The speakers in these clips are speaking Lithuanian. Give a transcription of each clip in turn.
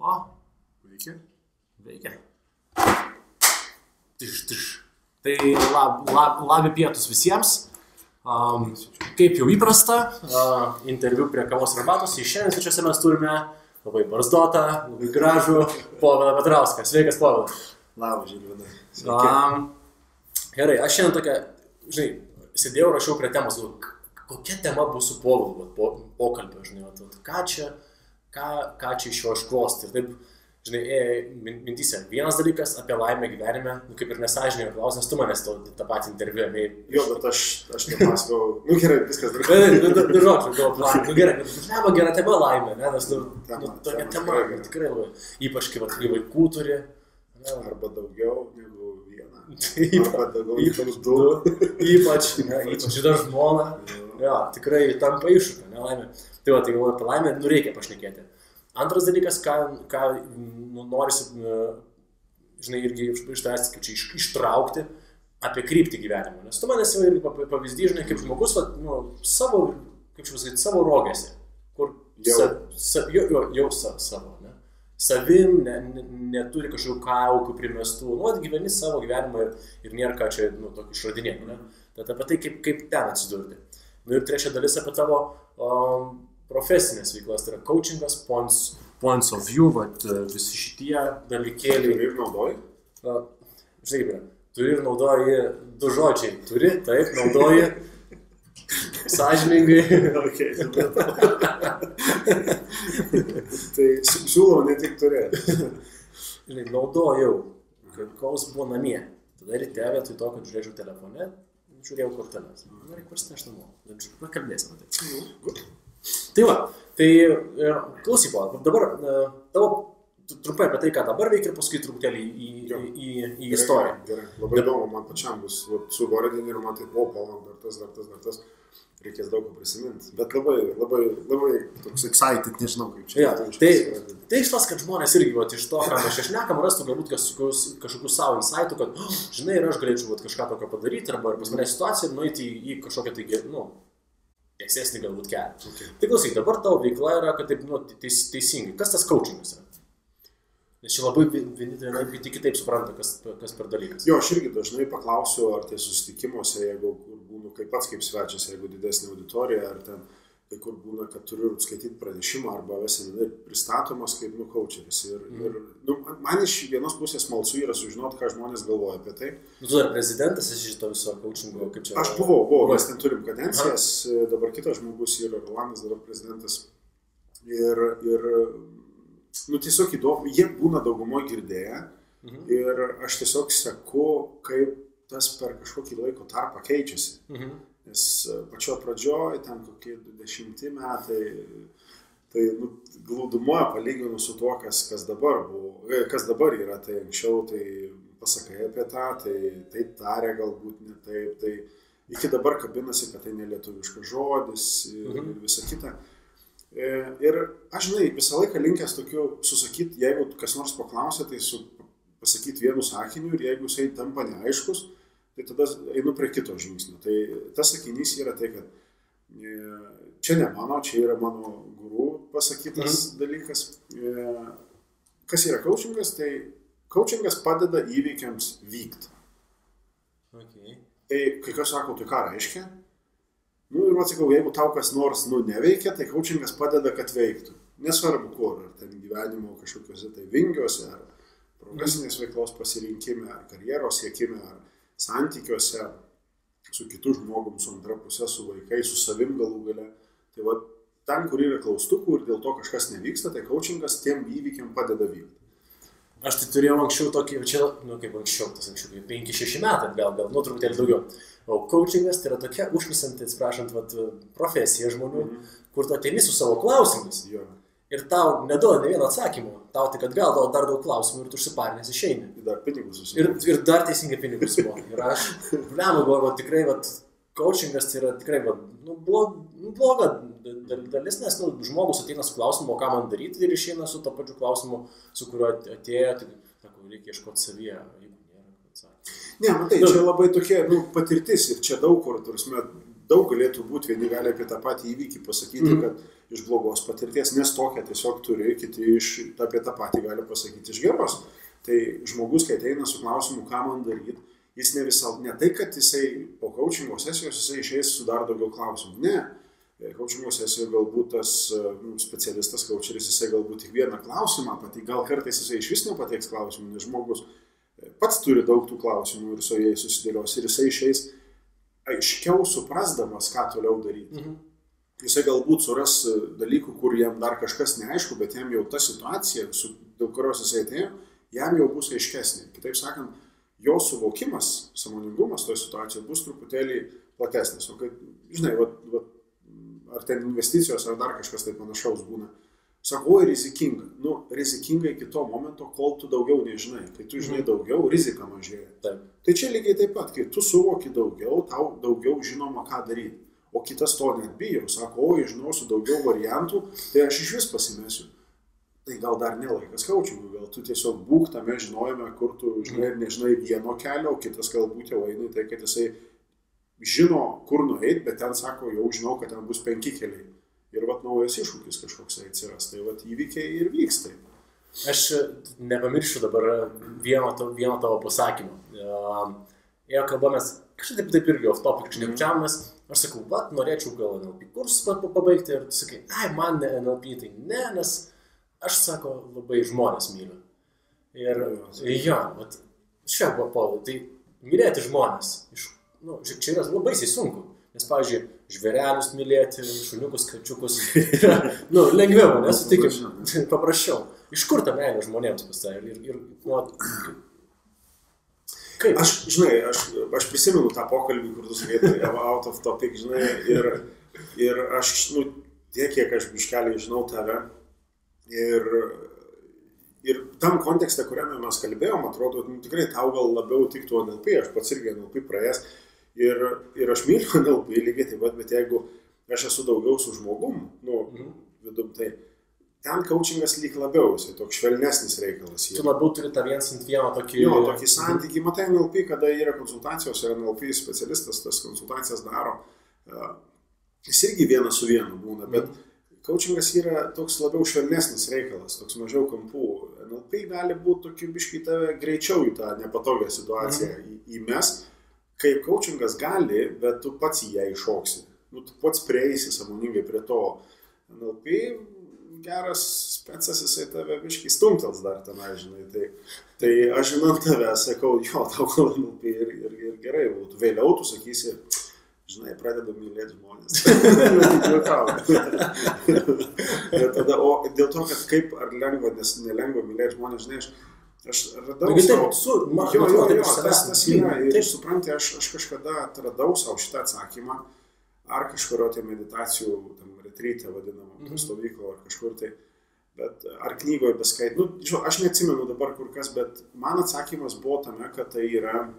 O, veikia. Tai labi pietus visiems. Kaip jau įprasta, interviu prie kavos ir arbatos. Šiandien svečiuose mes turime labai barzdotą, labai gražų Povilą Petrauską. Sveikas, Povilas. Labas, Žilvinai. Gerai, aš šiandien tokia, sėdėjau, rašiau prie temos, kokia tema bus su Povilu, pokalbio, ką čia iš jo iškvosti. Ir taip, mintyse, vienas dalykas apie laimę gyvenime, kaip ir nesąžininkai klausimas, tu manęs tą patį interviu ėmėjai. Jo, bet aš nepasakau, gerai, viskas darai. Žodžiu, gerai, gera tema laimė, nes tokia tema, tikrai labai, ypač kai vaikų turi. Arba daugiau negu vieną. Arba daugiau negu du. Ypač dar žmona. Jo, tikrai tampa iššūkio, nelaimė. Tai galvoju apie laimę, reikia pašnekėti. Antras dalykas, ką norisi, irgi iš tavęs, kaip čia ištraukti apie kryptį gyvenimo. Nes tu man esi irgi pavyzdys, kaip žmogus, savo, kaip čia pasakyti, savo rogėse, kur jau savo, ne? Savim, neturi kažkokių kaukių primestų, gyveni savo gyvenimą ir nėra ką čia tokį išradinėti, ne? Tad apie tai, kaip ten atsidurti. Ir trečia dalis apie tavo profesinės veiklas, tai yra coachingas, points of view, visi šitie dalykėliai. Turi ir naudoji? Žinai, kaip yra, turi ir naudoji, du žodžiai, turi, taip, naudoji, sąžiningai. Tai siūlau ne tik turėti. Naudojau, kol jis buvo namie, tada ryte vietoj to, kad žiūrėčiau telefone, žiūrėjau korteles. Reikia parsinešti namo, pakalbėsime tai. Tai va, klausyk, dabar tavo trumpai apie tai, ką dabar veikia ir paskui truputėlį į istoriją. Gerai, labai įdomu, man pačiam bus su Goredin ir man tai dar tas, reikės daug ko prisiminti, bet labai toks excited, nežinau kaip čia. Ja, tai iš tas, kad žmonės irgi iš to, ką mes šnekam, rastų galbūt kažkokių savo insightų, kad, žinai, ir aš galėčiau kažką tokio padaryti, arba pas mane situaciją nueiti į kažkokią tai, tiesesnį galbūt kelią. Okay. Tai klausyk, dabar tavo veikla yra, kad taip, teisingai. Kas tas coachingas yra? Nes čia labai vieni kitaip supranta, kas per dalykas. Jo, aš irgi dažnai paklausiu, ar tai susitikimuose, jeigu būnu kaip pats kaip svečias, jeigu didesnė auditorija, ar ten kai kur būna, kad turiu skaityti pranešimą arba seminarai pristatomas kaip coacheris. Ir man iš vienos pusės smalsu yra sužinoti, ką žmonės galvoja apie tai. Tu dar prezidentas esi šito viso coachingo, kaip čia? Aš buvau, mes ten turim kadencijas, dabar kitas žmogus yra Rolandas, dabar prezidentas. Ir tiesiog įdomu, jie būna daugumoje girdėję ir aš tiesiog seku, kaip tas per kažkokį laiko tarpą keičiasi. Nes pačio pradžioj, ten kokie 20 metai, tai glaudumoje palyginus su tuo, kas dabar yra, tai anksčiau tai pasakai apie tą, tai tarė galbūt ne taip, tai iki dabar kabinasi, kad tai nelietuviškas žodis ir visa kita. Ir aš, visą laiką linkęs tokiu susakyti, jeigu kas nors paklausia, tai pasakyti vienu sakiniu ir jeigu jisai tampa neaiškus, tai tada einu prie kito žingsnio. Tai tas sakinys yra tai, kad čia ne mano, čia yra mano guru pasakytas dalykas. Kas yra coachingas? Tai coachingas padeda įvykiams vykti. Okay. Tai kai kas sako, tai ką reiškia? Ir atsakau, jeigu tau kas nors neveikia, tai coachingas padeda, kad veiktų. Nesvarbu kur, ar ten gyvenimo kažkokiuose tai vingiuose, ar profesinės veiklos pasirinkime, ar karjeros siekime, ar santykiuose su kitu žmogum, su antra pusė, su vaikais, su savim galų gale. Tai ten, kur yra klaustukų ir dėl to kažkas nevyksta, tai coachingas tiem įvykiam padeda vykti. Aš tai turėjau anksčiau tokį, kaip anksčiau, 5-6 metai, gal, truputėlį daugiau. O coachingas tai yra tokia užknisanti, atsiprašant, profesija žmonių, kur tu ateini su savo klausimais. Jo. Ir tau neduoda ne vieno atsakymo, tau tik atgal dar daug klausimų ir tu užsiparinęs išeini. Ir dar pinigus susimoki. Ir dar teisingai pinigus susimoki. Ir aš, galvoju, tikrai, coachingas tai yra tikrai, bloga dalis, nes žmogus ateina su klausimu, ką man daryti ir išeina su to pačiu klausimu, su kuriuo atėjo, tai reikia ieškoti savyje, jeigu nėra atsakymų. Ne, matai, čia labai tokia patirtis ir čia daug kur, daug galėtų būti, vieni gali apie tą patį įvykį pasakyti, kad iš blogos patirties, nes tokia tiesiog turi, kiti apie tą patį gali pasakyti iš geros. Tai žmogus, kai ateina su klausimu, ką man daryti, jis ne tai, kad jisai po coachingo sesijos jisai išeis su dar daugiau klausimų. Ne. Coachingo sesijoje galbūt tas specialistas, coacheris, jisai galbūt tik vieną klausimą pateiks, gal kartais jisai iš vis nepateiks klausimų, nes žmogus pats turi daug tų klausimų ir su jais susidėlios ir jisai išeis aiškiau suprasdamas, ką toliau daryti. Jisai galbūt suras dalykų, kur jam dar kažkas neaišku, bet jam jau ta situacija, dėl kurios jisai atėjo, jam jau bus aiškesnė. Kitaip sakant, jo suvokimas, sąmoningumas toje situacijoje bus truputėlį platesnis. O kai, žinai, ar ten investicijos, ar dar kažkas tai panašaus būna. Sako, oi, rizikinga. Rizikinga iki to momento, kol tu daugiau nežinai. Kai tu žinai daugiau, rizika mažėja. Taip. Tai čia lygiai taip pat, kai tu suvoki daugiau, tau daugiau žinoma, ką daryti. O kitas to net bijo. Sako, oi, žinosiu daugiau variantų, tai aš iš vis pasimesiu. Tai gal dar nelaikas coachingui, gal tu tiesiog būk tame žinojime, kur tu žinai, nežinai vieno kelio, o kitas galbūt jau eina, tai kad jisai žino, kur nueit, bet ten sako, jau žinau, kad ten bus 5 keliai. Ir naujas iššūkis kažkoks atsiras. Tai įvykiai ir vyksta. Aš nepamiršiu dabar vieno tavo pasakymo. Ėjo kalbamės, kažkaip taip irgi off-topic šnekčiamas. Aš sakau, norėčiau gal NLP kursus pabaigti ir tu sakai, man NLP tai ne, nes aš, sako, labai žmonės myliu. Ir šią Pauliau, tai mylėti žmonės, čia yra labai sunku. Nes, pavyzdžiui, žvėrelius mylėti, šuniukus, kačiukus, lengviau, nesutikim, paprasčiau. Iš kur ta meilė žmonėms pas tai? Kaip? Aš prisimenu tą pokalbį, kur tu sakai, out of topic, žinai, ir aš, tiek, kiek aš biškeliai žinau tave, ir tam kontekste, kuriame mes kalbėjom, atrodo, tikrai tau gal labiau tiktų NLP, aš pats irgi NLP praėjęs. Ir aš myliu NLP lygiai taip pat, bet jeigu aš esu daugiau su žmogum, vidum, tai ten coachingas lyg labiau, jisai toks švelnesnis reikalas. Tu labiau turi tą viens ant vieno tokį... Jo, tokį santykį. Matai NLP, kada yra konsultacijos ir NLP specialistas tas konsultacijas daro, jis irgi vienas su vienu būna, bet coachingas yra toks labiau švelnesnis reikalas, toks mažiau kampų. NLP gali būti tokį biškį tave greičiau į tą nepatogią situaciją įmes. Kaip coachingas gali, bet tu pats į ją iššoksi. Tu pats prieisi sąmoningai prie to. NLP geras specas, jisai tave biškį stumtels dar tenai, žinai. Tai aš žinant tave, sakau, tau gal NLP ir gerai būtų. Vėliau tu sakysi, žinai, pradedu mylėti žmonės. O dėl to, kad kaip ar lengva, nes nelengva mylėti žmonės, žinai, aš radau tas yra ir supranti, aš kažkada atradau savo šitą atsakymą, ar kažkurio tai meditacijų, retreat'e vadinamą, stovyklą ar kažkur tai, bet ar knygoje beskait. Aš neatsimenu dabar kur kas, bet man atsakymas buvo tame, kad tai yra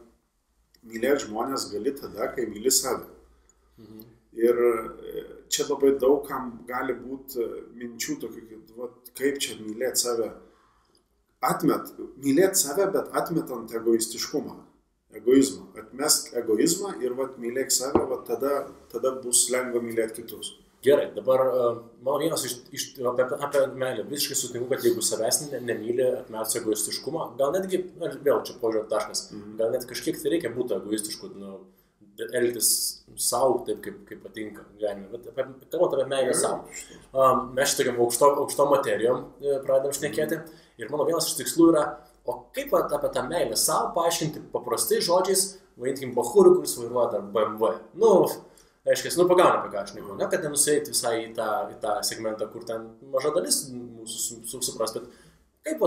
mylėti žmonės gali tada, kai myli save. Ir čia labai daug kam gali būti minčių tokių, kaip čia mylėti save. Mylėti save, bet atmetant egoistiškumą, egoizmą. Atmesk egoizmą ir mylėk save, tada bus lengva mylėti kitus. Gerai, dabar mano vienas apie meilę. Visiškai sutinku, kad jeigu savęs nemyli, atmes egoistiškumą, gal netgi, vėl čia požiūrio taškas, gal net kažkiek tai reikia būti egoistišku, elgtis savo taip, kaip patinka gyvenime. Bet kalbant apie meilę savo. Mes šitokiam aukštom materijom pradedam šnekėti. Ir mano vienas iš tikslų yra, o kaip apie tą meilę savo paaiškinti paprastai žodžiais, vadinkim, bachūrui, kuris vairuoja dar BMW. Reiškia, pagauna apie ką aš nežinau, kad nenuseit visai į tą segmentą, kur ten maža dalis mūsų supras, bet kaip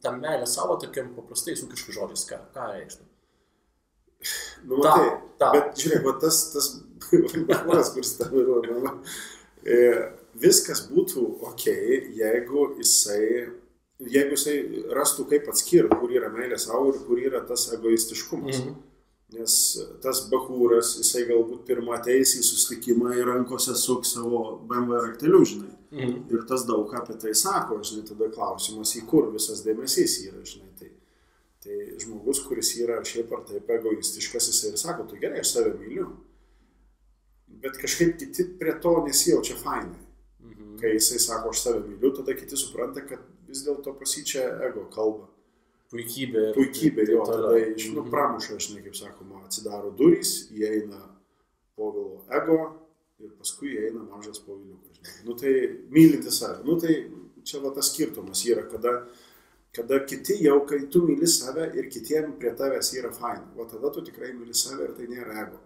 tą meilę savo tokiam paprastai ūkiškai žodžiais, ką reikštų? Bet žiūrėk, tas bachūras, kuris tą vairuoja, viskas būtų okei, jeigu jisai rastų kaip atskirti, kur yra meilė savo ir kur yra tas egoistiškumas. Nes tas bachūras, jisai galbūt pirmą ateis į susitikimą ir rankose suk savo BMW rakteliu, žinai. Ir tas daug apie tai sako, žinai, tada klausimas, į kur visas dėmesys yra, žinai. Tai žmogus, kuris yra šiaip ar taip egoistiškas, jisai ir sako, tu gerai, aš save myliu. Bet kažkaip kiti prie to nesijaučia fainai. Kai jisai sako, aš save myliu, tada kiti supranta, kad vis dėlto pasičia ego kalba. Puikybė, jo, tada pramuša, žinai, kaip sakoma, atsidaro durys, įeina Povilo ego ir paskui įeina mažas Poviliukas. Tai mylinti save. Tai čia va tas skirtumas yra, kada kiti jau, kai tu myli save ir kitiem prie tavęs yra faina. Va tada tu tikrai myli save ir tai nėra ego.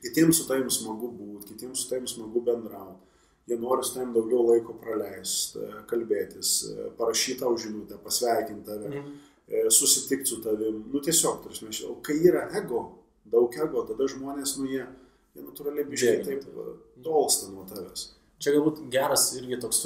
Kitiems su tavim smagu būti, kitiems su tavim smagu bendrauti. Jie nori su tavim daugiau laiko praleisti, kalbėtis, parašyti tau žinutę, pasveikinti tave, susitikti su tavim. Tiesiog, o kai yra ego, daug ego, tada žmonės, jie natūraliai biškai taip tolsta nuo tavęs. Čia galbūt geras irgi toks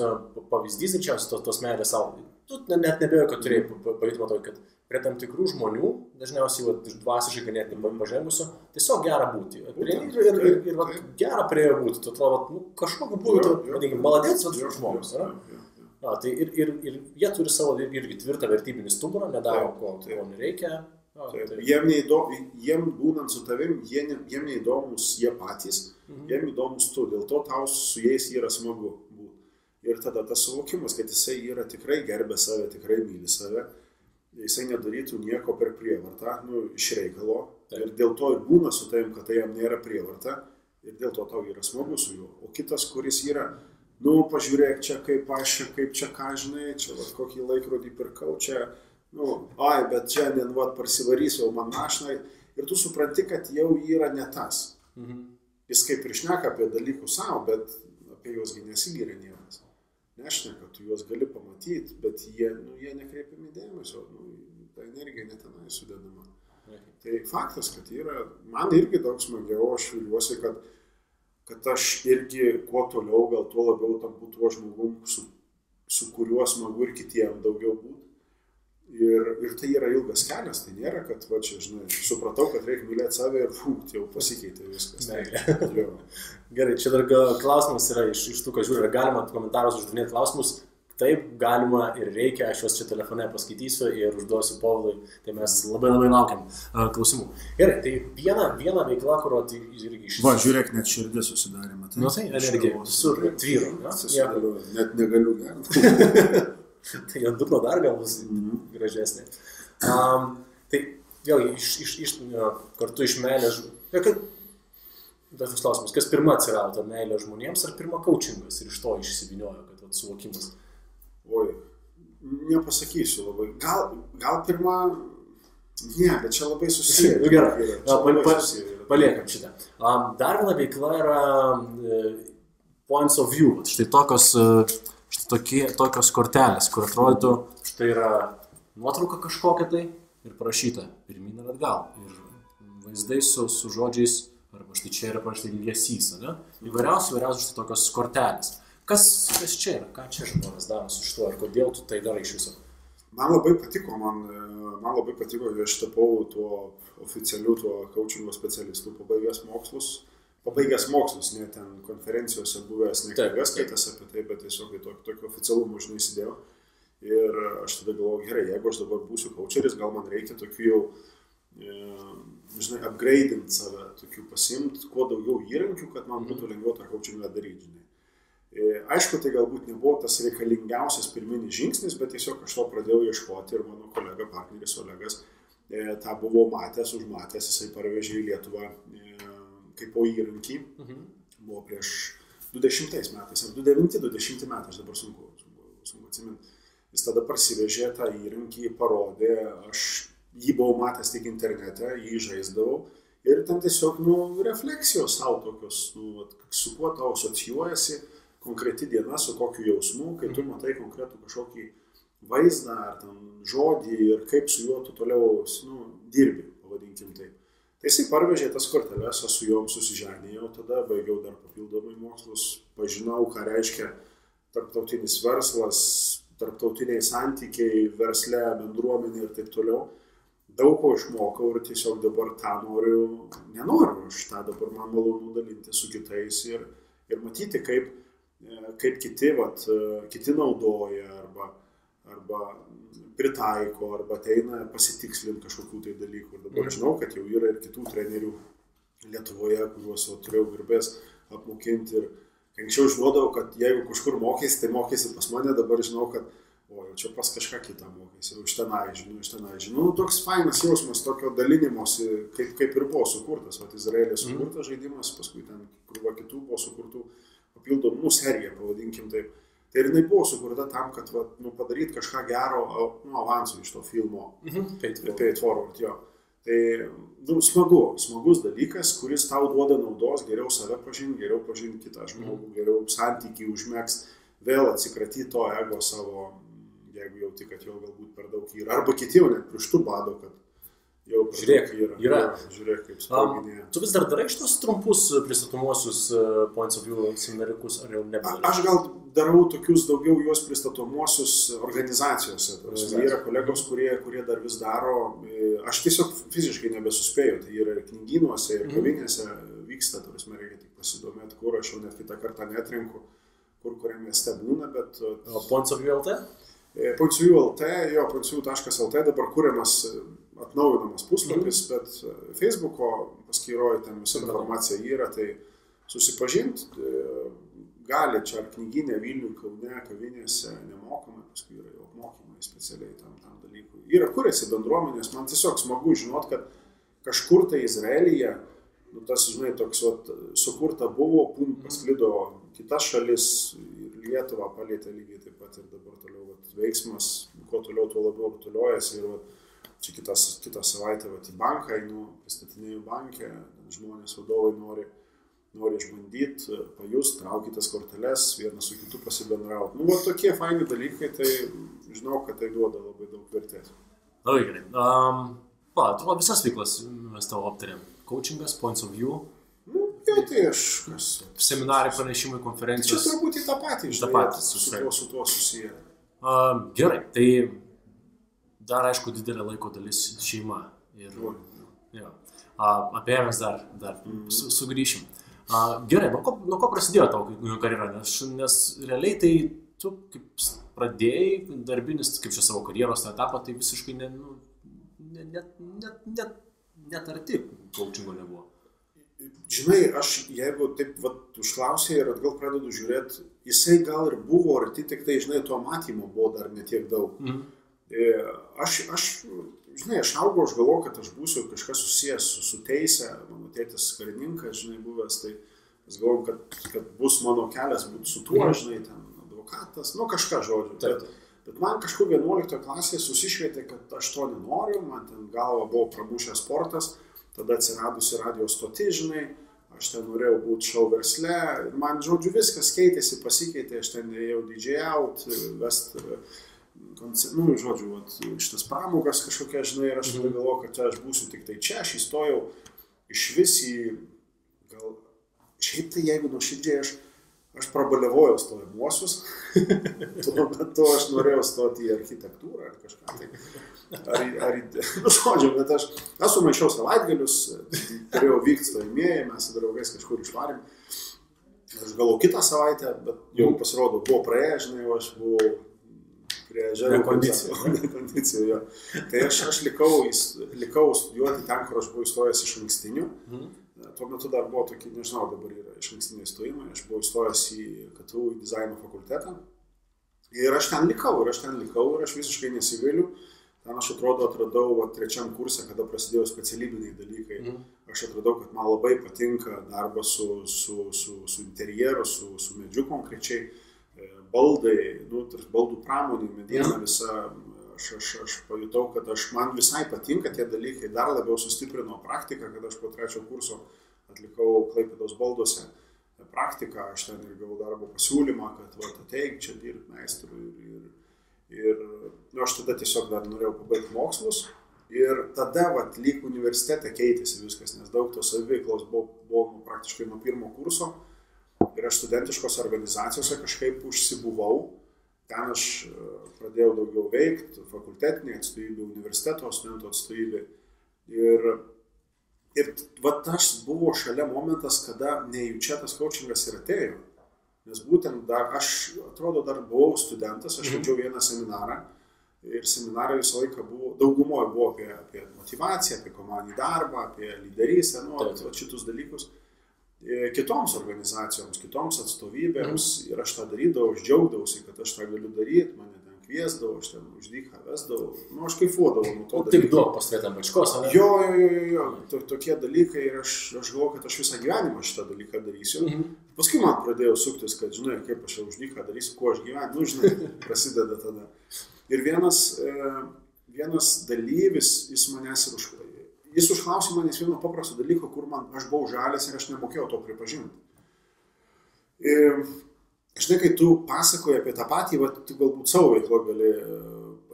pavyzdys, greičiausiai tos meilės savo. Tu net nebėjau, kad turėjai pajutimą to, kad prie tam tikrų žmonių, dažniausiai dvasiškai ganėtinai pažengusių, tiesiog gera būti. Ir gera prie jo būti. Tu atrodo, kažkokiu būdu, vadinkim, maladėts žmogus. Tai ir jie turi savo irgi tvirtą vertybinį stuburą, nedaro, ko nereikia. Jiem būnant su tavim, jiem neįdomus jie patys, jiem įdomus tu, dėl to tau su jais yra smagu būti. Ir tada tas suvokimas, kad jisai yra tikrai gerbė save, tikrai myli save, jisai nedarytų nieko per prievartą, iš reikalo. Ir dėl to ir būna su tavim, kad tai jam nėra prievarta, ir dėl to tau yra smagu su juo. O kitas, kuris yra, pažiūrėk čia, kaip čia ką žinai, čia kokį laikrodį pirkau, čia, bet šiandien parsivarysiu man mašiną, ir tu supranti, kad jau yra ne tas. Jis kaip ir šneka apie dalykus savo, bet apie juosgi nesigiria niekas. Nešneka, tu juos gali pamatyti, bet jie nekreipiami dėmesio, ta energija netenai sudedama. Tai faktas, kad yra, man irgi daug smagiau, aš viliuosi, kad aš irgi kuo toliau, gal tuo labiau tampu tuo žmogum, su kuriuo smagu ir kitiem daugiau būti. Ir tai yra ilgas kelias, tai nėra, kad supratau, kad reikia mylėti save ir jau pasikeitė viskas. Gerai, čia dar klausimas yra iš tų, ką žiūri, ar galima komentarus uždavinėti klausimus. Taip, galima ir reikia, aš juos čia telefone paskaitysiu ir užduosiu Povilui, tai mes labai laukiam klausimų. Gerai, tai viena veikla, kurio tai irgi iš... Žiūrėk, net širdį susidarėme. Tai energija, su tvyru. Net negaliu gerti. Tai ant dugno dar gal bus gražesnė. Tai vėlgi, kartu iš meilės... Tas klausimas, kas pirma atsirado, meilė žmonėms ar pirma coachingas ir iš to išsiviniojo, kad suvokimas? Nepasakysiu labai. Gal pirma... Ne, bet čia labai susiję. Gerai, paliekam šitą. Dar viena veikla yra points of view. Štai tokios kortelės, kur atrodytų, štai yra nuotrauka kažkokia tai ir parašyta pirmyn ir atgal. Ir vaizdai su žodžiais, arba štai čia yra parašyta ilgesys, ne? Įvairiausių štai tokios kortelės. Kas čia yra? Ką čia žmonės daro su šituo ir kodėl tu tai darai iš viso? Man labai patiko, kad aš tapau tuo oficialiu coachingo specialistu, pabaigęs mokslus, ne ten konferencijose buvęs, ne knygas skaitęs apie tai, bet tiesiog tokio oficialumo įsidėjau. Ir aš tada galvoju, gerai, jeigu aš dabar būsiu coacheris, gal man reikia tokių jau, upgrade'int save, tokių pasiimti kuo daugiau įrankių, kad man būtų lengviau tą coachingą daryti. Aišku, tai galbūt nebuvo tas reikalingiausias pirminis žingsnis, bet tiesiog aš to pradėjau ieškoti ir mano kolega, partneris Olegas, tą buvo užmatęs, jisai parvežė į Lietuvą kaip po įrankį, buvo prieš 20 metais, ar 20 metais, aš dabar sunku atsiminti. Jis tada parsivežė tą įrankį, parodė, aš jį buvau matęs tik internete, jį žaisdavau ir ten tiesiog, refleksijos savo tokios, su kuo tau asocijuojasi konkreti diena, su kokiu jausmu, kai tu matai konkretų kažkokį vaizdą ar ten žodį ir kaip su juo tu toliau dirbi, pavadinkim taip. Tai jisai parvežė tas korteles, aš su juom susižadėjau, tada baigiau dar papildomai mokslus, pažinau, ką reiškia tarptautinis verslas, tarptautiniai santykiai, versle, bendruomenė ir taip toliau. Daug ko išmokau ir tiesiog dabar tą nenoriu, aš tą dabar man malonu dalinti su kitais ir matyti, kaip kiti naudoja arba pritaiko, arba ateina pasitikslinti kažkokių tai dalykų. Ir dabar žinau, kad jau yra ir kitų trenerių Lietuvoje, kuriuos turėjau garbės apmokinti. Ir anksčiau žinodavau, kad jeigu kažkur mokėsi, tai mokėsi pas mane, dabar žinau, kad o jau čia pas kažką kitą mokėsi, iš tenai žinau. Toks fainas jausmas, tokio dalinimosi, kaip ir buvo sukurtas. Vat Izraelė sukurtas žaidimas, paskui ten krūva kitų buvo sukurtų papildomų seriją, pavadinkim taip. Tai ir jinai buvo sukurta tam, kad padaryti kažką gero avansų iš to filmo. Pay it forward, jo. Tai smagus dalykas, kuris tau duoda naudos, geriau save pažinti, geriau pažinti kitą žmogų, geriau santykį užmegzti, vėl atsikratyti to ego savo, jeigu jauti, kad jo galbūt per daug yra. Arba kiti jau net pirštų bado, kad jau yra. Žiūrėk, kaip sproginėja. Tu vis dar darai šitos trumpus pristatomuosius Points of View seminariukus, ar jau nebedarai? Aš gal darau tokius daugiau juos pristatomuosius organizacijose. Yra kolegos, kurie dar vis daro. Aš tiesiog fiziškai nebesuspėju. Tai yra ir knygynuose, ir kavinėse vyksta. Reikia tik pasidomėti, kur aš jau net kitą kartą netrinku, kuriam mieste būna. Bet... Points of View LT? Points of View LT, jo, pointsofview.lt dabar kuriamas atnaujinamas puslapis, bet Facebooko paskyroje ten visa informacija yra, tai susipažinti gali čia ar knyginė Vilniuje, Kaune, kavinėse nemokamai, paskui yra jau apmokymai specialiai tam dalykui. Yra kuriasi bendruomenės, man tiesiog smagu žinot, kad kažkur tai Izraelyje, tas, žinai, toks sukurta buvo, pasklido kitas šalis ir Lietuvą palietė lygiai taip pat ir dabar toliau veiksmas, kuo toliau, tuo labiau rutuliojasi ir čia kitą savaitę į banką einu, pristatinėjau bankę, žmonės vadovai nori išbandyti, pajust, traukytas korteles, vienas su kitu pasibendrauti. Tokie faini dalykai, tai žinau, kad tai duoda labai daug vertės. Labai gerai. Atrodo, visas veiklas mes tavo aptarėm. Coachingas, Points of View. Tai aš... Seminarai, pranešimai, konferencijos. Čia turbūt į tą patį, su tuo susiję. Gerai, tai dar, aišku, didelė laiko dalis šeima. Apie ją mes dar sugrįšim. Gerai, nuo ko prasidėjo tavo karjera? Nes realiai tai tu kaip pradėjai darbinis, kaip čia savo karjeros etapą, tai visiškai net arti coachingo nebuvo. Žinai, aš jeigu taip užklausė ir atgal pradedu žiūrėti, jisai gal ir buvo arti, tik tai, žinai, to matymo buvo dar netiek daug. Aš augau, aš galvoju, kad aš būsiu kažkas susijęs su teise, mano tėtis karininkas, žinai, buvęs, tai aš galvoju, kad bus mano kelias būti su tuo, žinai, ten advokatas, kažką žodžiu. Bet man kažkur 11 klasėje susišvietė, kad aš to nenoriu, man ten galva buvo pramušęs sportas, tada atsiradusi radio stoti, žinai, aš ten norėjau būti šou versle ir man, žodžiu, viskas keitėsi, pasikeitė, aš ten ėjau DJ-out, vest, žodžiu, šitas pramogas kažkokia, žinai, ir aš tada galvoju, kad čia aš būsiu tik tai čia, aš įstojau iš vis į, gal, šiaip tai jeigu nuoširdžiai aš prabalevojau stojimuosius, tuo metu aš norėjau stoti į architektūrą ar kažką tai. Žodžiu, bet aš sumaišiau savaitgalius, turėjau vykti stojimieji, mes su draugais kažkur išvarėm. Aš galvoju kitą savaitę, bet jau pasirodo, buvo praėję, žinai, aš buvau prie žemė kondicijų. Tai aš likau studijuoti ten, kur aš buvau įstojęs iš ankstinių. Tuo metu dar buvo tokie, nežinau, dabar yra iš ankstiniai stojimai, aš buvau įstojęs į KTU į dizaino fakultetą. Ir aš ten likau ir aš visiškai nesigailiu. Ten aš atradau trečiam kurse, kada prasidėjo specialybiniai dalykai. Aš atradau, kad man labai patinka darbas su interjeru, su medžiu konkrečiai, baldai, baldų pramonė, mediena visa. Aš pajutau, kad man visai patinka tie dalykai, dar labiau sustiprino praktiką, kad aš po trečio kurso atlikau Klaipėdos balduose praktiką, aš ten ir gavau darbo pasiūlymą, kad ateik čia dirbti meistru ir aš tada tiesiog dar norėjau pabaigti mokslus ir tada lyg universitete keitėsi viskas, nes daug tos saviveiklos buvo praktiškai nuo pirmo kurso ir aš studentiškos organizacijose kažkaip užsibuvau, ten aš pradėjau daugiau veikti, fakultetinė atstovybė, universiteto studentų atstovybė ir tas buvo šalia momentas, kada nejučia tas coachingas ir atėjo. Nes būtent aš atrodo dar buvau studentas, aš vedžiau vieną seminarą ir seminarai visą laiką daugumoje buvo apie motivaciją, apie komandinį darbą, apie lyderystę, šitus dalykus. kitoms organizacijoms, kitoms atstovybėms ir aš tą darydavau, aš džiaugdavausi, kad aš tą galiu daryti, mane ten kviesdavau, aš ten uždyką vesdavau, nu aš kaifuodavau nuo to dalyko. Tik duok pasvėtam bačkos, ar ne? Jo, tokie dalykai ir aš galvoju, kad aš visą gyvenimą šitą dalyką darysiu. Paskui man pradėjo suktis, kad žinai, kaip aš jau uždyką darysiu, kuo aš gyvenu, nu žinai, prasideda tada. Ir vienas dalyvis, jis užklausė manęs vieno paprasto dalyko, kur aš buvau žalės ir aš nemokėjau to pripažinti. Žinai, kai tu pasakoji apie tą patį, tu galbūt savo veiklo gali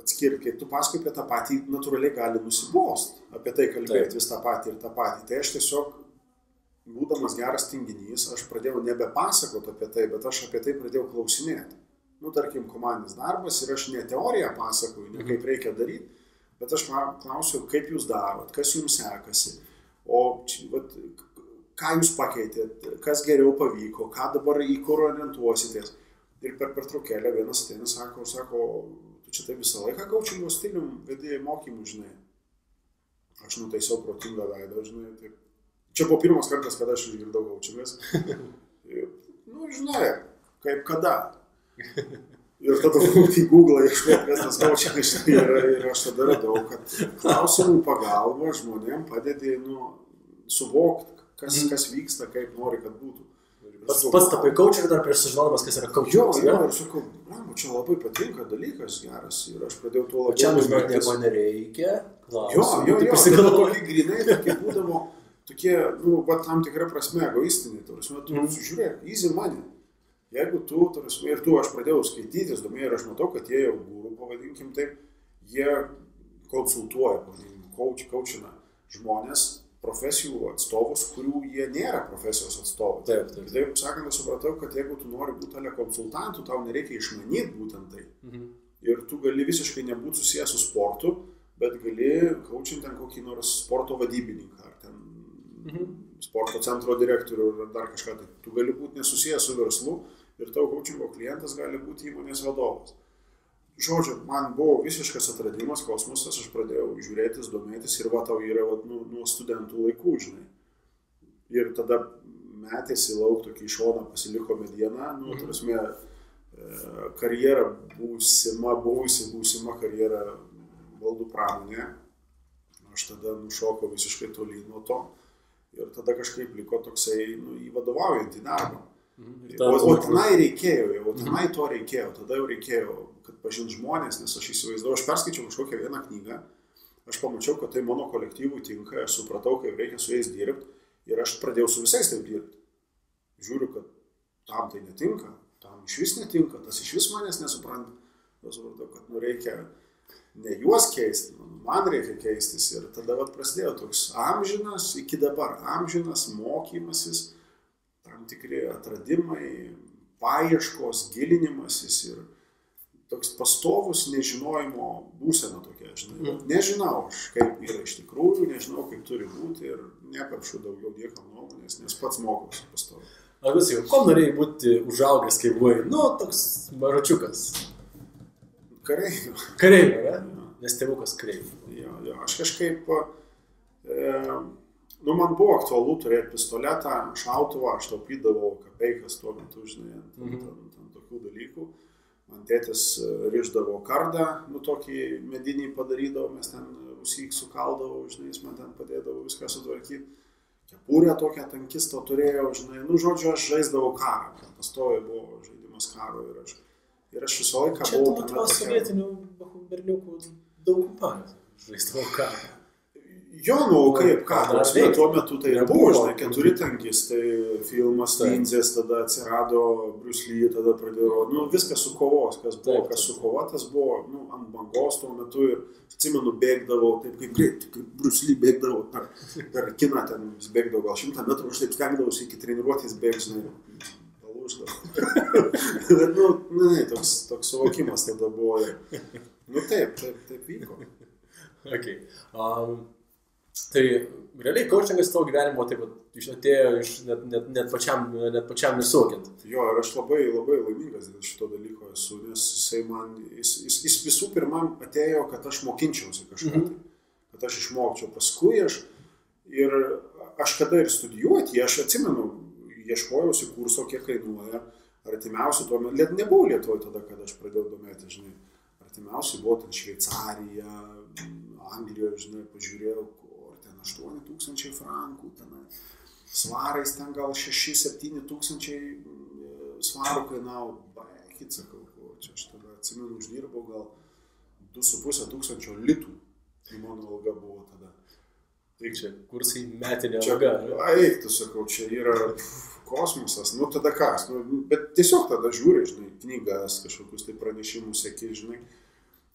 atskirti, kai tu pasakoji apie tą patį, natūraliai gali nusibost apie tai kalbėti vis tą patį ir tą patį. Tai aš tiesiog, būdamas geras tinginys, aš pradėjau nebepasakoti apie tai, bet aš apie tai pradėjau klausinėti. Nu, tarkim, komandinis darbas ir aš ne teoriją pasakoju, ne kaip reikia daryti, bet aš klausiu, kaip jūs darot, kas jums sekasi, ką jūs pakeitėt, kas geriau pavyko, ką dabar į kur orientuositės. Ir per pertraukėlę vienas ateina, sako, tu čia tai visą laiką coachingo stilium vedėjai mokymų, žinai. Aš nutaisiau protingą veidą, žinai. Taip. Čia buvo pirmas kartas, kada aš išgirdau coachingas. Nu, žinai, kaip kada. Ir tada į Google ieškoti, kas tas coachingas ir aš tada radau, kad klausimų pagalba žmonėm padedi suvokti, kas vyksta, kaip nori, kad būtų. Pats tapai coacheriu dar prieš sužinodamas, kas yra coachingas. Jo, ir sakau, čia labai patinka dalykas geras ir aš pradėjau tuo labiau. Čia žinot, nieko nereikia. Jo, tada tokie grinai, tokie būdavo, tokie, tam tikra prasme egoistiniai, tu žiūrėk, easy money. Jeigu ir aš pradėjau skaitytis, ir aš matau, kad jie jau gūrų, pavadinkim taip, jie konsultuoja, coachina žmonės, profesijų atstovus, kurių jie nėra profesijos atstovai. Taip sakant, aš supratau, kad jeigu tu nori būti konsultantų, tau nereikia išmanyti būtent tai. Ir tu gali visiškai nebūti susijęs su sportu, bet gali coachinti ten kokį nors sporto vadybininką, ar ten sporto centro direktorių, ar dar kažką. Tai tu gali būti nesusijęs su verslu ir tavo coachingo klientas gali būti įmonės vadovas. Žodžiu, man buvo visiškas atradimas, kosmosas, aš pradėjau žiūrėtis, domėtis ir tau yra nuo studentų laikų, žinai. Ir tada metėsi lauk tokį šoną, pasiliko mediena, tarasme, karjera būsima karjera baldų pramonėje. Aš tada nušokau visiškai tolyn nuo to. Ir tada kažkaip liko toksai įvadovaujantį darbą. O tenai reikėjo, tada jau reikėjo, kad pažint žmonės, nes aš įsivaizdavau, aš perskaičiau kažkokią vieną knygą, aš pamačiau, kad tai mano kolektyvui tinka, aš supratau, kaip reikia su jais dirbti ir aš pradėjau su visais taip dirbti. Žiūriu, kad tam tai netinka, tam iš vis netinka, tas iš vis manęs nesupranta. Aš supratau, kad reikia ne juos keisti, man reikia keistis ir tada prasidėjo toks amžinas, iki dabar amžinas mokymasis, tam tikri atradimai, paieškos, gilinimasis ir toks pastovus nežinojimo būsena tokia, žinai. Nežinau aš, kaip yra iš tikrųjų, nežinau, kaip turi būti ir neperšu daugiau niekam nuomonės, nes pats mokausi pastoviai. Agusai, ko norėjai būti užaugęs, kai buvai, toks mažačiukas? Kareiviu, ne? Nes tėvukas kareiviu. Jo, aš kažkaip, man buvo aktualu turėti pistoletą, šautuvą, aš taupydavau kapeikas tuo metu, žinai, ant tokių dalykų. Man tėtis rišdavo kardą, tokį medinį padarydavo, mes ten Rusyk sukaldavau, žinai, jis man ten padėdavo viską sutvarkyti. Kepurę tokią tankisto turėjau, žinai, žodžiu, aš žaisdavau karą, pastoviai buvo žaidimas karo ir aš visą laiką buvau... Čia tu matavo sovietinių berniukų daugumą žaisdavo karą. Jo, kaip ką, tuo metu tai buvo, žinai, 4 tankistai, filmas Linzės, tada atsirado Bruce Lee, tada pradėjo, viskas su kovos, kas buvo, kas su kova, tas buvo, ant bangos tuo metu ir, atsimenu, bėgdavau, taip kaip greit, kaip Bruce Lee bėgdavau, per kiną ten jis bėgdavo gal 100 metrų, aš taip stengdavausi iki treniruotės bėgžinai, palūždavau. Bet, toks suvokimas tada buvo. Taip vyko. Okay. Tai realiai coachingas tavo gyvenimo taip atėjo iš net pačiam nesuvokiant. Jo, ir aš labai laimingas dėl šito dalyko esu, nes jis visų pirma atėjo, kad aš mokinčiausi kažką, kad aš išmokčiau. Paskui aš kada ir studijuoti, aš atsimenu, ieškojausi kurso, kiek kainuoja, artimiausių tuo metu, nebuvau Lietuvoje tada, kada aš pradėjau domėti, žinai, artimiausiai buvo ten Šveicarija, Anglijoje, žinai, pažiūrėjau, kur ten 8,000 frankų, ten svarais ten gal 6-7 tūkstančiai svarų kainavo, baikit, sakau, čia aš tada atsimenu, uždirbau gal 2,5 tūkstančio litų, tai mano alga buvo tada. Tai čia kursai metinė alga. Eik, tu sakau, čia yra kosmosas, nu tada kas, nu, bet tiesiog tada žiūri, žinai, knygas, kažkokius tai pranešimus seki, žinai,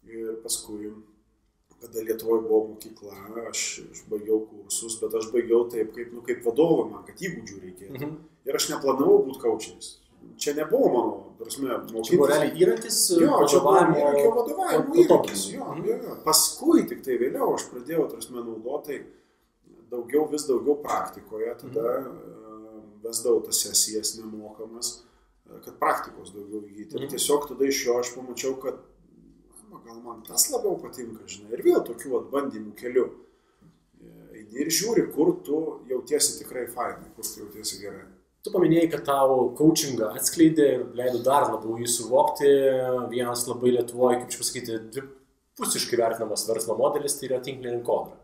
ir paskui, kada Lietuvoje buvo mokykla, aš baigiau kursus, bet aš baigiau taip, kaip vadovą man, kad įgūdžių reikėtų. Ir aš neplanavau būti kaučeris. Čia nebuvo mano, prasme, mokytis. Čia buvo realiai įrankis, vadovavimo įrankis. Jo. Paskui, tik tai vėliau, aš pradėjau, prasme, naudotai vis daugiau praktikoje, tada vesdavau tas sesijas nemokamas, kad praktikos daugiau įgyti. Ir tiesiog tada iš jo aš pamačiau, kad gal man tas labiau patinka, žinai, ir vėl tokių bandymų keliu. Ir žiūri, kur tu jautiesi tikrai fainai, kur tu jautiesi gerai. Tu paminėjai, kad tavo coachingą atskleidė ir leido dar labiau jį suvokti. Vienas labai Lietuvoje, kaip čia pasakyti, dvipusiškai vertinamas verslo modelis, tai yra tinklinė rinkodara.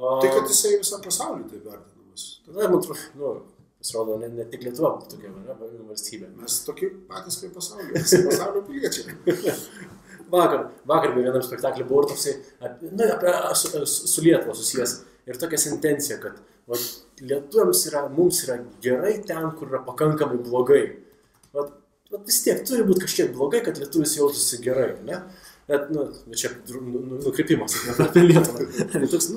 Tai kad jisai visą pasaulį tai vertinamas. Na, man atrodo, pasirodo, ne tik Lietuva tokia valstybė. Mes tokie patys kaip pasaulio piliečiai. Vakar vienam spektaklį buvo toksai, su Lietuva susijęs ir tokia sentencija, kad lietuviams mums yra gerai ten, kur yra pakankamai blogai. Vis tiek turi būti kažkiek blogai, kad lietuvis jautųsi gerai, ne? Bet čia nukrypimas apie Lietuvą.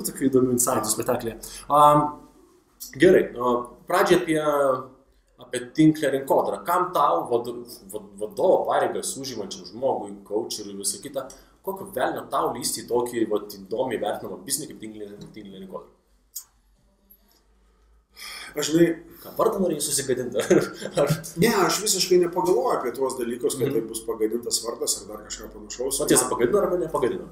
Tokių įdomių insightų spektaklėje. Gerai, pradžiai apie tinklinę rinkodarą. Kam tau vadovo pareigas užimančiam žmogui, coacheriui, visą kitą, kokio velnio tau lysti į tokį įdomiai vertinamą biznį kaip tinklinė rinkodara? Aš žinai... Ką, vardą norėjai susigadinti? Ne, aš visiškai nepagalvoju apie tuos dalykus, kad tai bus pagadintas vardas ar dar kažką panašaus. O tiesa, pagadino arba nepagadino?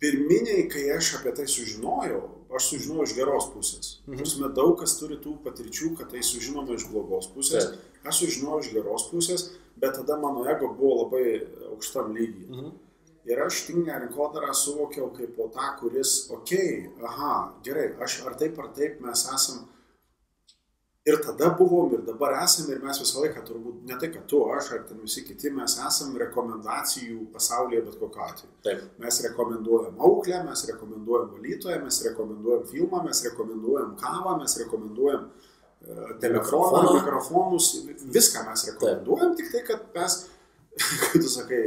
Pirminiai, kai aš apie tai sužinojau, aš sužinojau iš geros pusės. Prasme, daug kas turi tų patirčių, kad tai sužinoma iš blogos pusės. Aš sužinojau iš geros pusės, bet tada mano ego buvo labai aukštam lygyje. Ir aš tinklinę rinkodarą suvokiau kaip po tą, kuris, gerai, ar taip mes esam. Ir tada buvom, ir dabar esam, ir mes visą laiką turbūt, ne tai, kad tu, aš ar ten visi kiti, mes esam rekomendacijų pasaulyje bet kokiu atveju. Taip. Mes rekomenduojam auklę, mes rekomenduojam valytoją, mes rekomenduojam filmą, mes rekomenduojam kavą, mes rekomenduojam telefoną, mikrofonus, viską mes rekomenduojam, tik tai, kad mes, kaip tu sakai,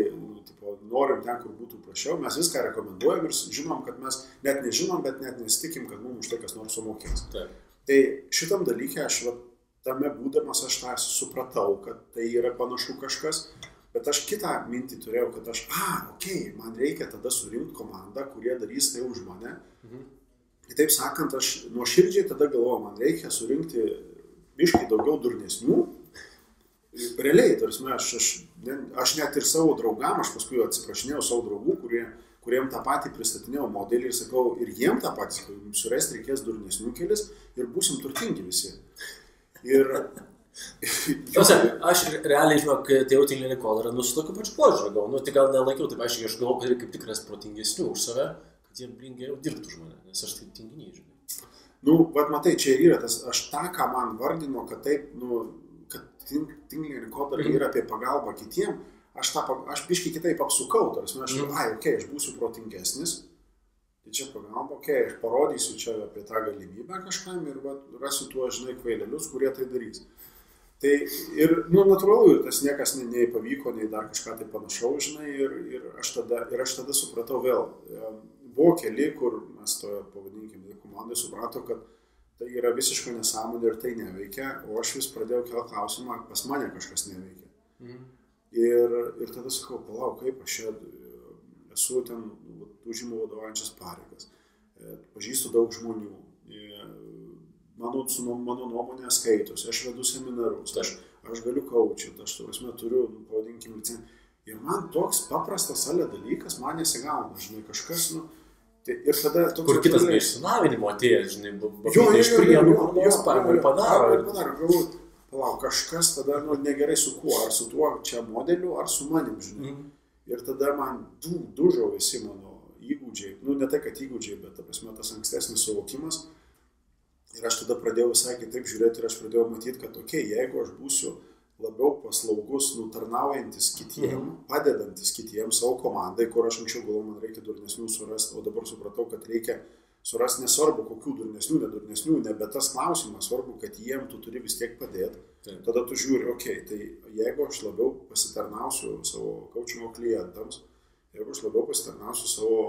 norim ten, kur būtų prašiau, mes viską rekomenduojam ir žinom, kad mes net nežinom, bet net nesitikim, kad mums už tai kas nors sumokės. Taip. Tai šitam dalykė aš tame būdamas aš tą supratau, kad tai yra panašu kažkas, bet aš kitą mintį turėjau, kad aš, man reikia tada surinkti komandą, kurie darys tai už mane. Taip sakant, aš nuoširdžiai tada galvoju, man reikia surinkti biškai daugiau durnesnių. Realiai, tarsi, aš net ir savo draugam, aš paskui atsiprašinėjau savo draugų, kuriem tą patį pristatinėjau modelį ir sakau, ir jiem tą patį, surasti reikės durnesnių kelis ir būsim turtingi visi. Ir... Aš realiai, žinau, kai atėjau tinklinę rinkodarą, su tokiu pačiu požiūriu gavau, tai gal nelaikiau, taip aš galvojau, kad kaip tikras protingesnių už save, kad jie geriau dirbtų už mane, nes aš tai tinginiai, žinai. Matai, čia ir yra tas, aš tą, ką man vardino, kad taip, kad tinklinė rinkodara yra apie pagalbą kitiem, aš biškai kitaip apsukau, tarsi aš būsiu protingesnis, tai čia pagalba, aš parodysiu čia apie tą galimybę kažkam ir rasiu tuos, žinai, kvailelius, kurie tai darys. Tai ir, natūralu, ir tas niekas nei pavyko, nei dar kažką tai panašaus, žinai, ir aš tada supratau vėl. Buvo keli, kur mes to, pavadinkime, komandai suprato, kad tai yra visiškai nesąmonė ir tai neveikia, o aš vis pradėjau kelti klausimą, pas mane kažkas neveikia. Ir tada sakau, palauk, kaip aš esu ten, užimu vadovaujančias pareigas, pažįstu daug žmonių, mano nuomonė skaitosi, aš vedu seminarus, aš galiu coachinti, aš turiu, pavadinkim, licenciją. Ir man toks paprastas dalykas man nesigauna, žinai, kažkas, Ir tada kur kitas be išsilavinimo atėjęs, žinai, iš prienų, nors padaro. Galbūt, palauk, kažkas tada negerai su kuo, ar su tuo čia modeliu, ar su manim, žinai. Ir tada man dužo visi mano įgūdžiai, ne tai, kad įgūdžiai, bet tas ankstesnis suvokimas. Ir aš tada pradėjau visai kitaip žiūrėti ir aš pradėjau matyti, kad jeigu aš būsiu labiau paslaugus, tarnaujantis kitiem, padedantis kitiem savo komandai, kur aš anksčiau galvoju, man reikia durnesnių surasti, o dabar supratau, kad reikia surasti nesvarbu, kokių durnesnių, nedurnesnių, bet tas klausimas svarbu, kad jiem tu turi vis tiek padėti. Tada tu žiūri, tai jeigu aš labiau pasitarnausiu savo coachingo klientams, jeigu aš labiau pasitarnausiu savo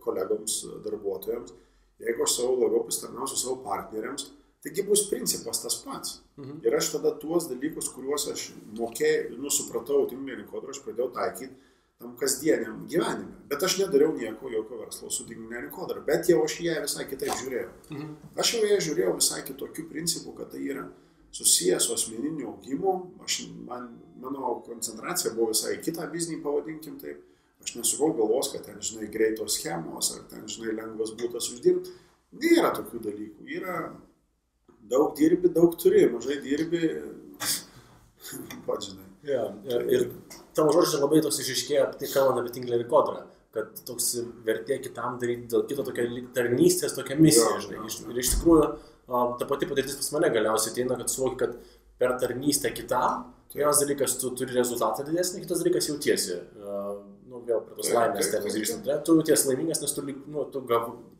kolegams, darbuotojams, jeigu aš labiau pasitarnausiu savo partneriams, taigi bus principas tas pats. Ir aš tada tuos dalykus, kuriuos aš mokėjau, supratau, tinklinių rinkodarą, aš pradėjau taikyti tam kasdieniam gyvenime. Bet aš nedariau jokio verslo su tinklinė rinkodara, bet jau aš ją visai kitaip žiūrėjau. Aš jau ją žiūrėjau visai kitokių principų, kad tai yra susijęs su asmeniniu augimu. Mano koncentracija buvo visai kitą biznį, pavadinkim taip. Aš nesukau galvos, kad ten, žinai, greitos schemos, ar ten, žinai, lengvas būtas uždirbti. Nėra tokių dalykų. Yra daug dirbi, daug turi, mažai dirbi, pats žinai. Ir tavo žodžiai labai toks išaiškėja, tai kalbant apie tinklinę rinkodarą, kad toks vertė kitam daryti dėl kito tokia tarnystės, tokia misija, žinai. Ir iš tikrųjų, ta pati patirtis pas mane galiausiai ateina, kad suvoki, kad per tarnystę kitam, vienas dalykas tu turi rezultatą didesnį, kitas dalykas jautiesi. Vėl prie tos laimės temos grįžtant. Tu jautiesi laimingas, nes tu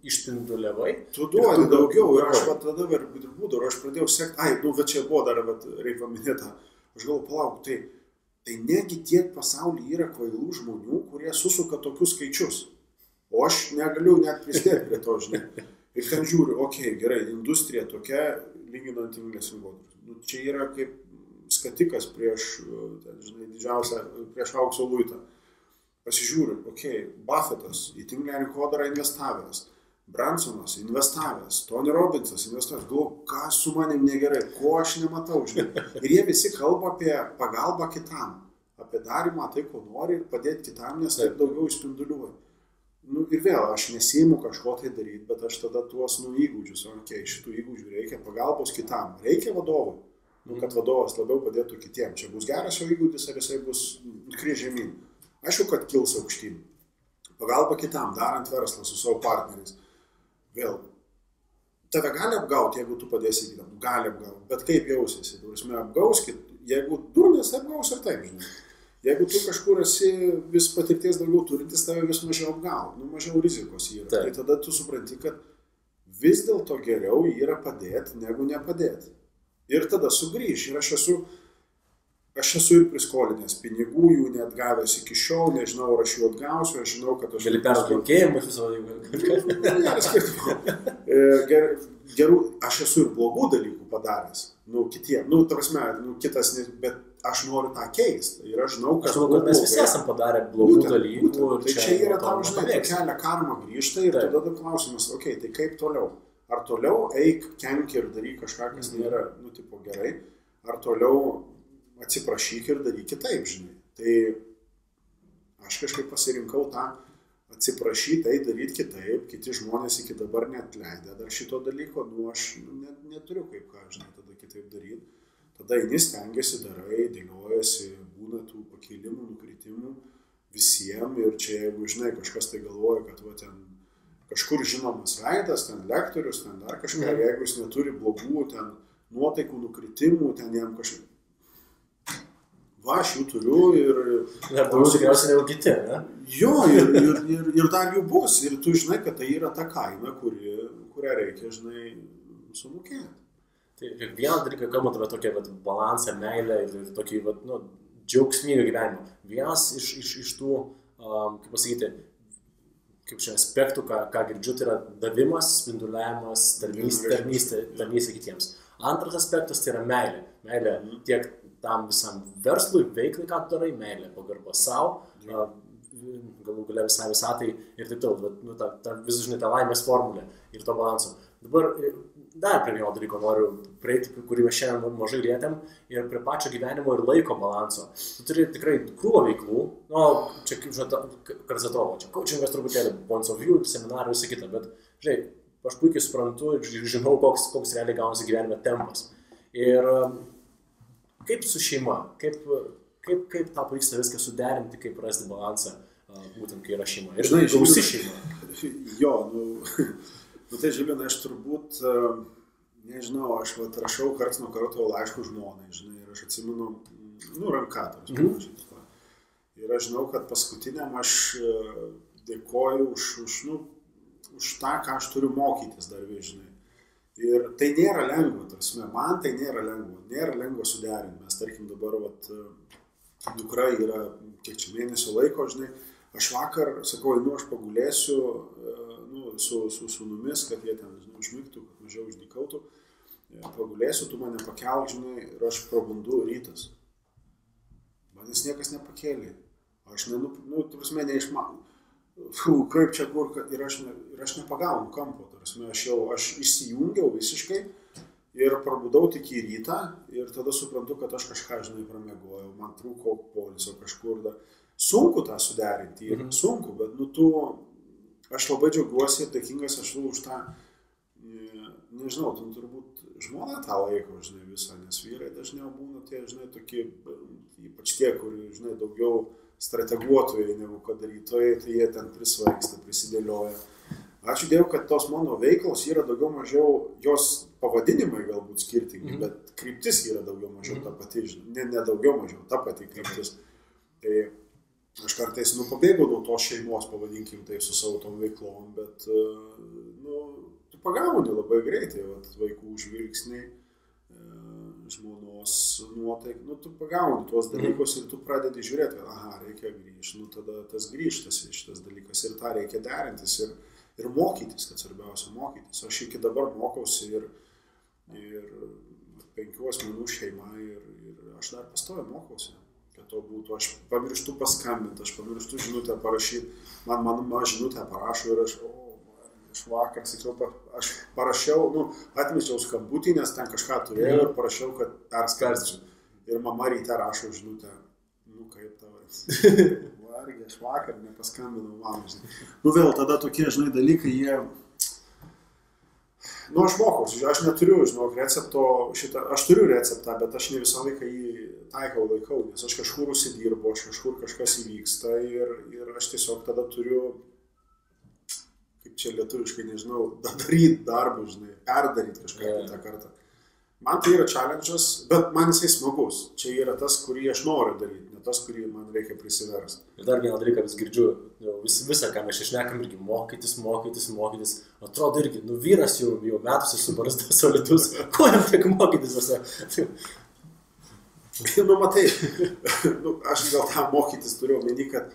išpinduliavai. Tu duodi daugiau ir aš tada būdų, aš pradėjau sekti, čia buvo dar, reikia paminėti, aš galvoju, palauk, tai negi tiek pasaulyje yra kvailų žmonių, kurie susuka tokius skaičius. O aš negaliu net prisidėti prie to, žinai. Ir ten žiūriu, gerai, industrija tokia, lyginant tinklinės rinkodaros. Čia yra kaip skatikas prieš, žinai, didžiausią, prieš aukso luitą. Pasižiūriu, Buffettas į tinklinę rinkodarą investavęs, Bransonas investavęs, Tony Robbinsas investavęs, galvoju, ką su manim negerai, ko aš nematau, žinai. Ir jie visi kalba apie pagalbą kitam, apie darimą tai, ko nori, ir padėti kitam, nes taip daugiau išspinduliuoja. Ir vėl, aš nesiimu kažko tai daryti, bet aš tada tuos įgūdžius, šitų įgūdžių reikia pagalbos kitam, reikia vadovui, kad vadovas labiau padėtų kitiem. Čia bus geras jo įgūdis, ar jisai bus kryžemyn. Aišku, kad kils aukštyn. Pagalba kitam, darant verslą su savo partneriais. Vėl, tave gali apgauti, jeigu tu padėsi kitam. Gali apgauti, bet kaip jausiesi? Apgauskit, jeigu durnas, apgaus ir taip, žinai. Jeigu tu kažkur esi vis patirties daugiau turintis, tave vis mažiau apgauti, mažiau rizikos yra. Tai tada tu supranti, kad vis dėlto geriau yra padėti, negu nepadėti. Ir tada sugrįš. Ir aš esu ir priskolinęs pinigų, jų net gavęs iki šiol, nežinau, ar aš jų atgausiu, aš žinau, kad aš... Gali perskaičiavimus visą laiką. Geras skirtumo. Gerų, aš esu ir blogų dalykų padaręs, kitiem, ta prasme, kitas, bet aš noriu tą keisti ir aš žinau, kad... mes visi esam padarę blogų dalykų. Tai čia yra tavo, žinai, kelia karma grįžta ir tada klausimas, tai kaip toliau? Ar toliau eik, kenk ir daryk kažką, kas nėra, gerai, ar toliau atsiprašyk ir daryk kitaip, žinai. Tai aš kažkaip pasirinkau tą atsiprašyti, daryti kitaip, kiti žmonės iki dabar neatleidę dar šito dalyko, aš neturiu kaip ką, žinai, tada kitaip daryti. Tada eini, stengiasi, darai, dėliojasi, būna tų pakilimų, nukritimų visiems ir čia, jeigu, žinai, kažkas tai galvoja, kad ten kažkur žinomas veidas, ten lektorius, ten dar kažką, jeigu jis neturi blogų, ten nuotaikų, nukritimų, ten jam kažkaip. Aš jų turiu ir... Daugiau tikriausiai negu kiti, ne? Jo, ir dar jų bus. Ir tu žinai, kad tai yra ta kaina, kurią reikia, žinai, sumokėti. Tai vieną dalyką, kalbant apie tokią balansą, meilę ir tokį džiaugsmingą gyvenimą. Vienas iš tų, kaip pasakyti, kaip šiandien aspektų, ką girdžiu, tai yra davimas, spinduliavimas, tarnystė kitiems. Antras aspektas tai yra meilė. Meilė tiek tam visam verslui, veiklai, ką tu darai, meilė, pagarba savo, galų galia visai visatai ir taip toliau. Vis žinai, ta laimės formulė ir to balanso. Dabar dar prie vieno dalyko noriu prieiti, kurį mes šiandien mažai lietėm, ir prie pačio gyvenimo ir laiko balanso. Tu turi tikrai krūvą veiklų, čia kaip žinot, Karzatovo, čia coachingas truputėlį, points of view, seminarai, visą kitą, bet, žinai, aš puikiai suprantu ir žinau, koks realiai gaunasi gyvenime tempas. Ir kaip su šeima, kaip tą pavyksta viską suderinti, kaip rasti balansą, būtent kai yra šeima. Ir žinai, gausi šeima. Jo, tai Žilvinai, aš turbūt, nežinau, aš rašau karts nuo karto laiškų žmonai, žinai, ir aš atsimenu, rankatorius, panašiai. Ir aš žinau, kad paskutiniam aš dėkoju už tą, ką aš turiu mokytis dar vis, žinai. Ir tai nėra lengva, tarsi, man tai nėra lengva suderinti. Mes, tarkim, dabar, dukra yra kiek čia mėnesio laiko, žinai, aš vakar, sakau, aš pagulėsiu su sūnumis, kad jie ten, žinai, užmigtų, kad mažiau uždykautų, pagulėsiu, tu mane pakelk, žinai, ir aš prabundu rytas. Manęs niekas nepakėlė. Aš kaip čia kur, ir aš nepagaunu kampo, aš įsijungiau visiškai ir prabudau tik į rytą ir tada suprantu, kad aš kažką, žinai, pramiegojau, man trūko poilsio kažkur. Sunku tą suderinti, sunku, bet aš labai džiaugiuosi ir dėkingas aš už tą, nežinau, turbūt žmona tą laiko, žinai, visą, nes vyrai dažniau būna tie, žinai, tokie, ypač tie, kurie, žinai, daugiau strateguotojai negu kad darytojai, tai jie ten prisvaigsta, prisidėlioja. Ačiū Dievui, kad tos mano veiklos yra daugiau mažiau, jos pavadinimai galbūt skirtingi, bet kryptis yra daugiau mažiau ta pati, ne daugiau mažiau, ta pati kryptis. Tai aš kartais, pabėgau nuo tos šeimos, pavadinkim tai, su savo tom veiklom, bet, tu pagauni labai greitai, vaikų žvilgsniai, žmonos nuotaik, tu pagauni tuos dalykus ir tu pradedi žiūrėti, reikia grįžti, tada tas grįžtas šitas dalykas ir tą reikia derintis ir mokytis, kad svarbiausia mokytis. Aš iki dabar mokausi ir 5 asmenų šeima ir aš dar pastoviai mokausi, kad to būtų. Aš pamirštu paskambinti, aš pamirštu žinutę parašyti, man žinutę parašo ir aš vakar, sakiau, aš parašiau, atmečiau skambutį, nes ten kažką turėjau ir parašiau, kad perskambinsiu. Ir mama ryte rašo žinutę, kaip tavai. Vargiai, aš vakar nepaskambinau mamai. Vėl tada tokie, žinai, dalykai, jie... Aš mokausi, aš neturiu, recepto šitą, aš turiu receptą, bet aš ne visą laiką jį laikau, nes aš kažkur užsidirbu, kažkur kažkas įvyksta ir aš tiesiog tada turiu, kaip čia lietuviškai, nežinau, daryti darbą, žinai, perdaryti kažką kitą kartą. Man tai yra challenge'as, bet man jisai smagus. Čia yra tas, kurį aš noriu daryti, ne tas, kurį man reikia prisiversti. Ir dar vieną dalyką vis girdžiu, visą, ką mes šnekam, irgi mokytis. Atrodo irgi, vyras jau metusi su barzda solidus, ko jam tiek mokytis? Matai, aš gal tą mokytis turiu omeny, kad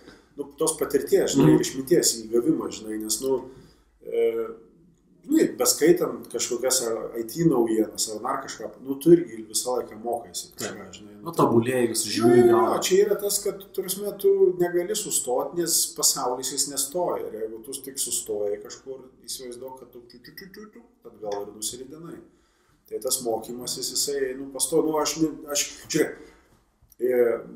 tos patirties, žinai, išminties įgavimą, žinai, nes, beskaitant kažkokias ar IT naujienas, ar dar kažką, tu irgi visą laiką mokaisi kažką, žinai. Tobulėjus, žiūri. Čia yra tas, kad, turėsime, tu negali sustoti, nes pasaulis jis nestoja. Ir jeigu tu tik sustoji kažkur, įsivaizduok, kad tu tad gal ir nusiridinai. Tai tas mokymasis, jisai, pastoja, žiūrėk,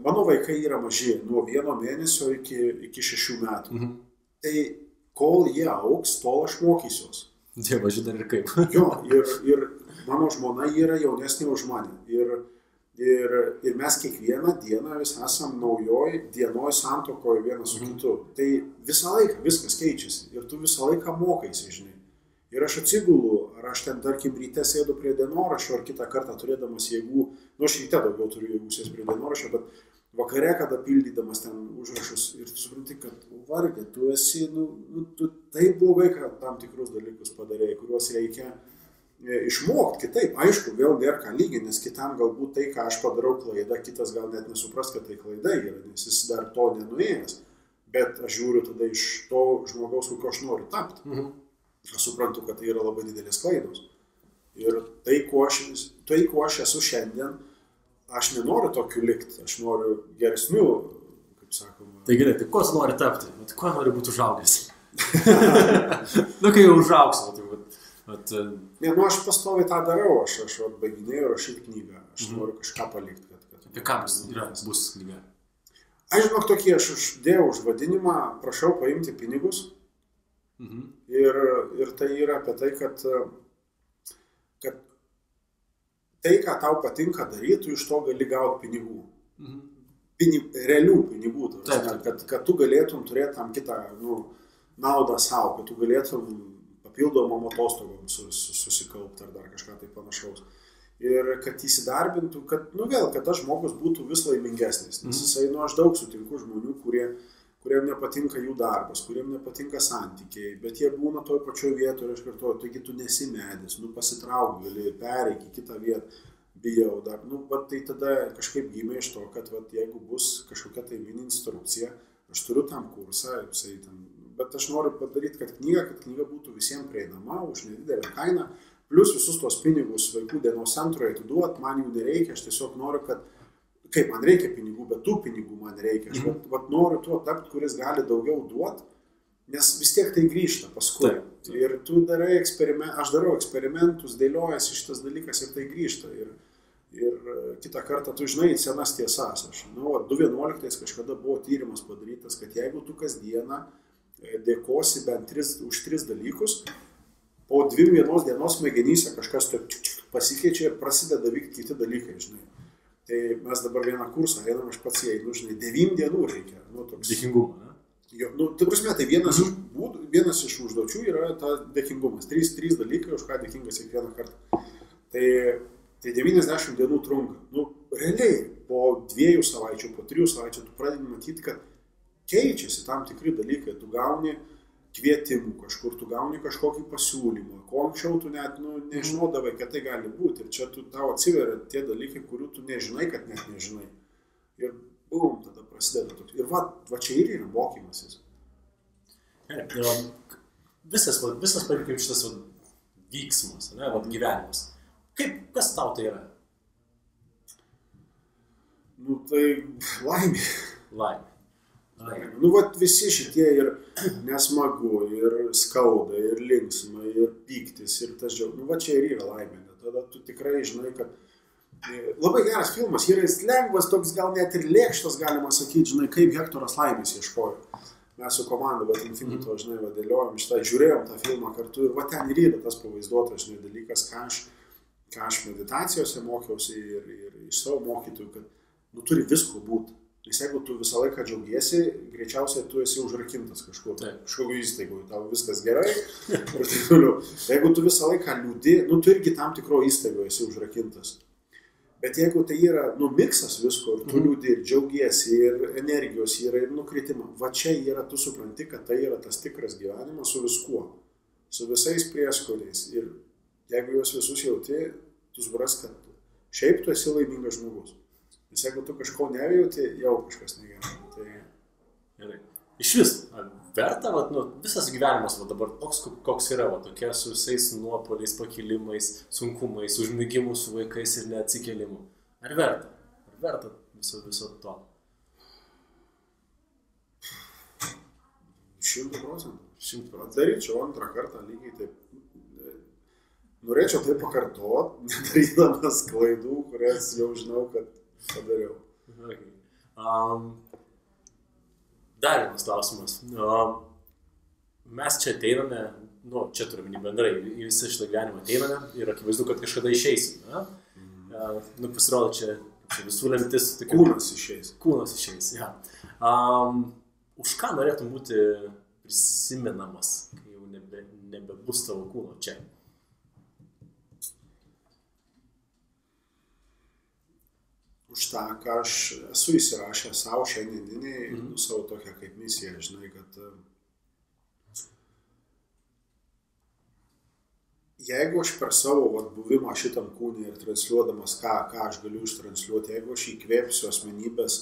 mano vaikai yra maži, nuo 1 mėnesio iki 6 metų. Tai kol jie augs, tol aš mokysiuos. Dievas žino ir kaip. Jo, ir mano žmona yra jaunesnė už mane. Ir mes kiekvieną dieną vis esam naujoj dienoj santuokoj vienas su kitu. Tai visą laiką viskas keičiasi ir tu visą laiką mokaisi, žinai. Ir aš atsigulu, ar aš ten, tarkim, ryte sėdu prie dienoraščio, ar kitą kartą turėdamas jėgų, aš ryte daugiau turiu jėgų sės prie dienoraščio, bet vakare, kada pildydamas ten užrašus ir tu supranti, kad vargiai, tu esi, tu taip blogai, kad tam tikrus dalykus padarėjai, kuriuos reikia išmokti kitaip. Aišku, vėl nėra ką lyginti, nes kitam galbūt tai, ką aš padarau klaidą, kitas gal net nesupras, kad tai klaida yra, nes jis dar to nenuėjęs. Bet aš žiūriu tada iš to žmogaus, kokio aš noriu tapti. Aš suprantu, kad tai yra labai didelės klaidos. Ir tai, kuo aš esu šiandien, aš nenoriu tokių likti, aš noriu geresnių, kaip sakoma. Tai gerai, tai kuo tu nori tapti? Kuo nori būti užaugęs? Kai jau užaugs, Ne, nu aš pastoviai tą darau, aš baiginėjau rašyti knygą, aš noriu kažką palikti. Apie ką bus knyga? Aš žinok tokį, aš uždėjau užvadinimą, prašau paimti pinigus. Ir tai yra apie tai, kad tai, ką tau patinka daryti, tu iš to gali gauti pinigų. Realių pinigų, kad tu galėtum turėti tam kitą naudą savo, kad tu galėtum papildomom atostogom susikaupti ar dar kažką tai panašaus. Ir kad įsidarbintų, kad tas žmogus būtų vis laimingesnis. Nes jisai, aš daug sutinku žmonių, kuriem nepatinka jų darbas, kuriem nepatinka santykiai, bet jie būna toj pačioj vietoje ir aš kartuoju, taigi tu nesi medis, pasitrauk, gali pereik į kitą vietą, bijau dar. Tai tada kažkaip gimė iš to, kad jeigu bus kažkokia tai mini instrukcija, aš turiu tam kursą, bet aš noriu padaryti, kad knyga būtų visiems prieinama už nedidelę kainą, plus visus tos pinigus vaikų dienos centroje atiduot, man jų nereikia, aš tiesiog noriu, kad kaip man reikia pinigų, bet tų pinigų man reikia. Aš noriu tuo tapti, kuris gali daugiau duoti, nes vis tiek tai grįžta paskui. Ir tu darai aš darau eksperimentus, dėliojasi šitas dalykas ir tai grįžta. Ir kitą kartą tu žinai senas tiesas. 2011 kažkada buvo tyrimas padarytas, kad jeigu tu kasdieną dėkosi bent už 3 dalykus, po 2 vienos dienos smegenyse kažkas pasikeičia ir prasideda vykti kiti dalykai, žinai. Tai mes dabar vieną kursą einam, aš pats įeinu, žinai, 9 dienų reikia. Dėkingumą, ne? Tai prasme, tai vienas iš užduočių yra ta dėkingumas. 3 dalykai, už ką dėkingas kiekvieną kartą. Tai 90 dienų trunka. Realiai, po 2 savaičių, po 3 savaičių tu pradedi matyti, kad keičiasi tam tikri dalykai. Tu gauni kvietimų kažkur, tu gauni kažkokį pasiūlymą, ko anksčiau tu net nežinodavai, kad tai gali būti. Ir čia tau atsiveria tie dalykai, kurių tu nežinai, kad net nežinai. Ir tada prasideda toks. Ir va čia ir yra mokymasis. Visas pavyzdžiui, šitas vyksmas, gyvenimas. Kas tau tai yra? Tai laimė. Laimė. Visi šitie ir nesmagu, ir skauda, ir linksma, ir pyktis, ir tas džiaugsmas. Čia ir yra laimė. Tada tu tikrai žinai, kad labai geras filmas, yra jis lengvas, toks gal net ir lėkštas, galima sakyti, žinai, kaip Hektoras laimės ieškojo. Mes su komanda, Infinito, žinai, dėliojom šitą, žiūrėjom tą filmą kartu ir ten ir yra tas pavaizduotas, žinai, dalykas, ką aš meditacijose mokiausi ir iš savo mokytojų, kad turi visko būti. Nes jeigu tu visą laiką džiaugiesi, greičiausiai tu esi užrakintas kažkokiu įstaigoje, tau viskas gerai ir taip toliau. Jeigu tu visą laiką liūdi, tu irgi tam tikro įstaigoje esi užrakintas. Bet jeigu tai yra miksas visko, ir tu liūdi, ir džiaugiesi, ir energijos yra, ir nukritimą, čia yra, tu supranti, kad tai yra tas tikras gyvenimas su viskuo, su visais prieskoniais. Ir jeigu juos visus jauti, tu supras, kad šiaip tu esi laimingas žmogus. Nes jeigu tu kažko nevijauti, jau kažkas negerai. Gerai. Iš vis, verta, visas gyvenimas dabar toks, koks yra, tokie su visais nuopoliais, pakilimais, sunkumais, užmigimų su vaikais ir neatsikėlimu. Ar verta? Ar verta viso to? 100%. Daryčiau antrą kartą lygiai taip. Norėčiau tai pakartoti, nedarydamas klaidų, kurias jau žinau, kad padariau. Okay. Dar vienas klausimas. Mes čia ateiname, čia turime bendrai, į visą šitą gyvenimą ateiname ir akivaizdu, kad kažkada išeisime. Pasirodo, čia visų lemtis. Kūnas išeis. Kūnas išeis, ja. Už ką norėtum būti prisimenamas, kai jau nebebus tavo kūno čia? Už tą, ką aš esu įsirašęs savo šiandieniniai, savo tokią kaip misiją, žinai, kad jeigu aš per savo buvimą šitam kūnį ir transliuodamas, ką aš galiu ištransliuoti, jeigu aš įkvėpsiu asmenybės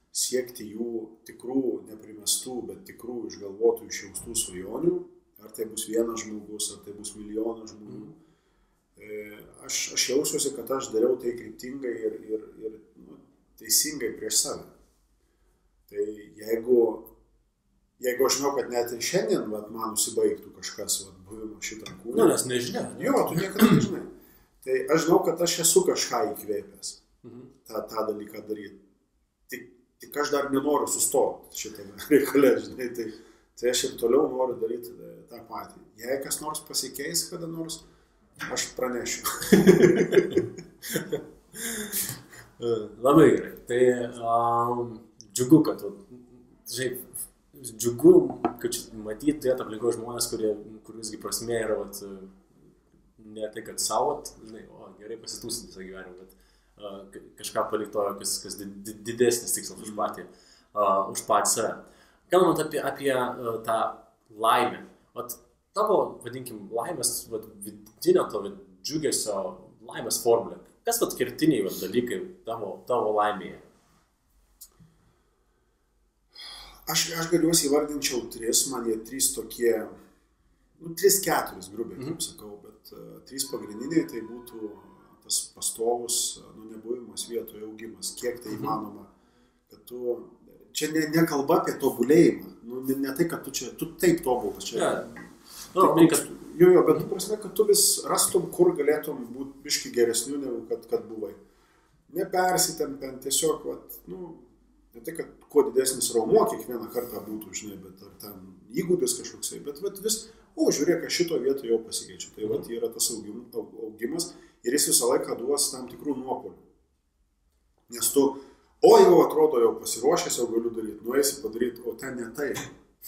siekti jų tikrų, neprimestų, bet tikrų išgalvotų, išjaustų svajonių, ar tai bus vienas žmogus, ar tai bus milijonas žmonių, aš jausiuosi, kad aš dariau tai kryptingai ir teisingai prieš save. Tai jeigu jeigu aš žinau, kad net ir šiandien man nusibaigtų kažkas buvimo šitam kūnui. Nu, nes nežinia. Jo, tu niekada nežinai. Tai aš žinau, kad aš esu kažką įkvėpęs tą dalyką daryti. Tik aš dar nenoriu sustoti šitame reikale, žinai. Tai aš ir toliau noriu daryti tą patį. Jei kas nors pasikeis kada nors, aš pranešiu. Labai gerai. Tai džiugu, kad džiugu, kad matyti turėtų aplinkoj žmonės, kur visgi prasmė yra, ne tai, kad savo, žinai, gerai pasitūsinti visą gyvenimą, bet kažką palikto, kas didesnis tikslas už patį save. Kalbant apie tą laimę, tavo, vadinkim, laimės, vidinio tavo džiugesio laimės formulė, kas kertiniai dalykai tavo laimėje? Aš galiuosi įvardinčiau 3, man jie 3 tokie, 3-4 grubiai, kaip sakau, bet 3 pagrindiniai tai būtų tas pastovus, nebuvimas vietoje, augimas, kiek tai įmanoma, kad tu, čia nekalba apie tobulėjimą, ne tai, kad tu taip tobulas, čia, bet tu prasme, kad tu vis rastum, kur galėtum būti biški geresnių, negu kad buvai. Nepersitempiant, tiesiog, ne tai, kad kuo didesnis raumuo kiekvieną kartą būtų, žinai, bet ar ten įgūdis kažkoksai, bet vis, žiūrėk, aš šito vietoje jau pasikeičiu. Tai yra tas augimas ir jis visą laiką duos tam tikrų nuopolių. Nes tu, jau atrodo, jau pasiruošęs, jau galiu daryti, nueisi padaryti, o ten ne taip.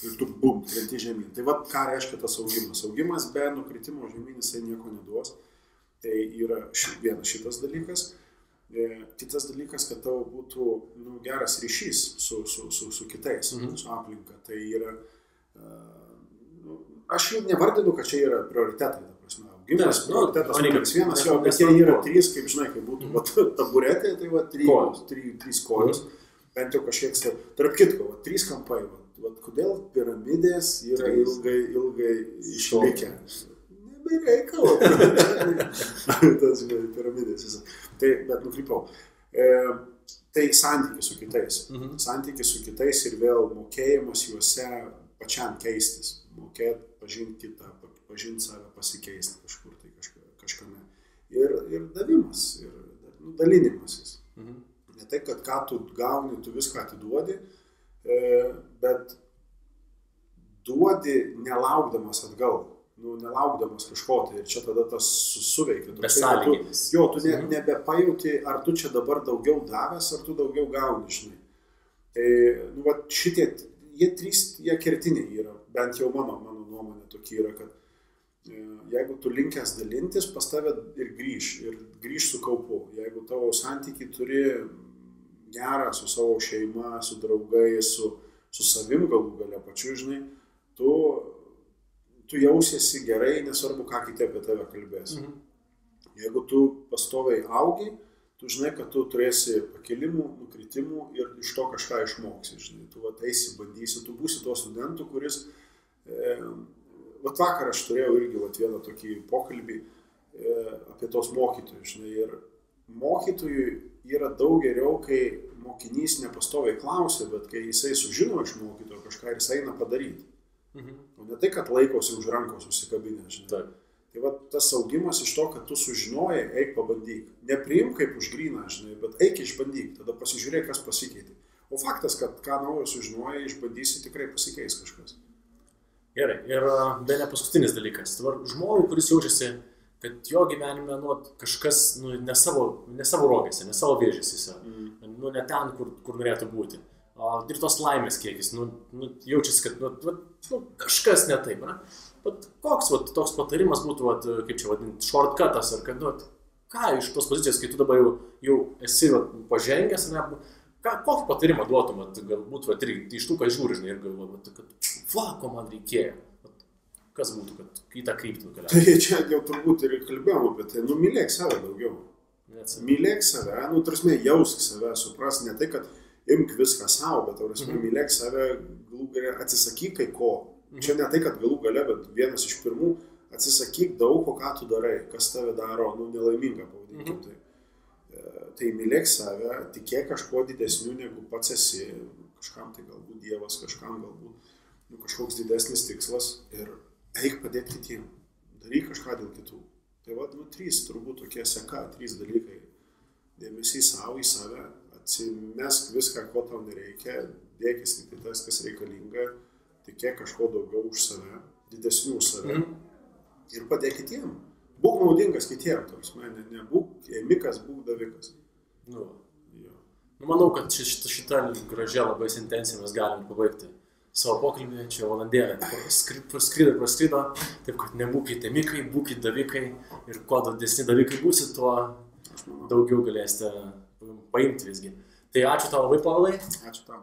Ir tu bum, krenti žemyn. Tai ką reiškia tas augimas? Augimas be nukritimo žemyn jisai nieko neduos. Tai yra vienas šitas dalykas. Kitas dalykas, kad tavo būtų geras ryšys su kitais, su aplinka. Tai yra, aš jau nevardinu, kad čia yra prioritetai, ta prasme, augimas, prioritetas numeris 1, bet jie yra 3, kaip žinai, kaip būtų taburetė, tai 3 kojos, bent jau kažkiek, tarp kitko, 3 kampai, kodėl piramidės yra ilgai išlikę. Nebereikalo. Tas, žinai, piramidės visą. Tai, bet nukrypau. Tai santykis su kitais. Santykis su kitais ir vėl mokėjimas juose pačiam keistis. Mokėti, pažinti kitą, pažinti save, pasikeisti kažkur tai kažkame. Ir davimas, ir dalinimasis. Ne tai, kad ką tu gauni, tu viską atiduodi, bet duodi nelaukdamas atgal. Nelaukdamas kažko, tai ir čia tada tas suveikia. Besąlyginis. Jo, tu nebepajauti, ar tu čia dabar daugiau davęs, ar tu daugiau gauni, žinai. Tai, šitie, jie 3, jie kertiniai yra, bent jau mano nuomonė tokia yra, kad jeigu tu linkęs dalintis, pas tave ir grįž su kaupu. Jeigu tavo santykiai turi gerą su savo šeima, su draugais, su savim galų gale pačiu, žinai, tu jausiesi gerai, nesvarbu, ką kiti apie tave kalbės. Jeigu tu pastoviai augi, tu žinai, kad tu turėsi pakilimų, nukritimų ir iš to kažką išmoksi. Žinai. Tu eisi, bandysi, tu būsi tuo studentu, kuris... Vakar aš turėjau irgi vieną tokį pokalbį apie tos mokytojus. Žinai, ir mokytojui yra daug geriau, kai mokinys nepastoviai klausia, bet kai jisai sužino iš mokytojo kažką ir jis eina padaryti. O ne tai, kad laikosi už rankos susikabinę, žinai. Tai tas augimas iš to, kad tu sužinojai, eik pabandyk. Nepriim kaip už gryną, žinai, bet eik išbandyk, tada pasižiūrėk, kas pasikeitė. O faktas, kad ką naujo sužinojai, išbandysi, tikrai pasikeis kažkas. Gerai, ir be ne paskutinis dalykas. Dabar žmogui, kuris jaučiasi, kad jo gyvenime kažkas ne savo rogėse, ne savo vėžėse, ne ten, kur norėtų būti. Ir tos laimės kiekis, jaučiasi, kad kažkas ne taip, ne? Koks toks patarimas būtų, kaip čia vadinti, shortcutas, ar kad, ką iš tos pozicijos, kai tu dabar jau esi pažengęs, ne? Kokį patarimą duotum, galbūt iš tų, ką žiūri, žinai, ir galvoju, kad ko man reikėjo, kas būtų, kad į tą kryptį nukeliauti. Tai čia jau turbūt ir kalbėjom apie tai, mylėk save daugiau. Mylėk save, tarsi jausk save, supras, ne tai, kad imk viską savo, bet mylėk save, galų gale atsisakyk kai ko. Čia ne tai, kad galų gale, bet vienas iš pirmų, atsisakyk daug ko, ką tu darai, kas tave daro, nelaimingą pavadinkim. Tai mylėk save, tikėk kažko didesnių, negu pats esi, kažkam tai galbūt Dievas, kažkam galbūt kažkoks didesnis tikslas ir eik padėti kitiem. Daryk kažką dėl kitų. Tai va, 3 turbūt tokie seka, 3 dalykai. Dėmesys savo į save, atsimesk viską, ko tau nereikia, dėkis tik tas, kas reikalinga, tikėk kažko daugiau už save, didesnių už save ir padėk kitiem. Būk naudingas kitiem, nebūk ėmikas, būk davikas. Manau, kad šitą gražią labai sentenciją mes galim pabaigti savo pokalbį, čia valandėlę. Praskrido, taip kad nebūkite ėmikai, būkite davikai ir kuo didesni davikai būsit, tuo daugiau galėsite paimti visgi. Tai ačiū tau labai, Paulai. Ačiū tau.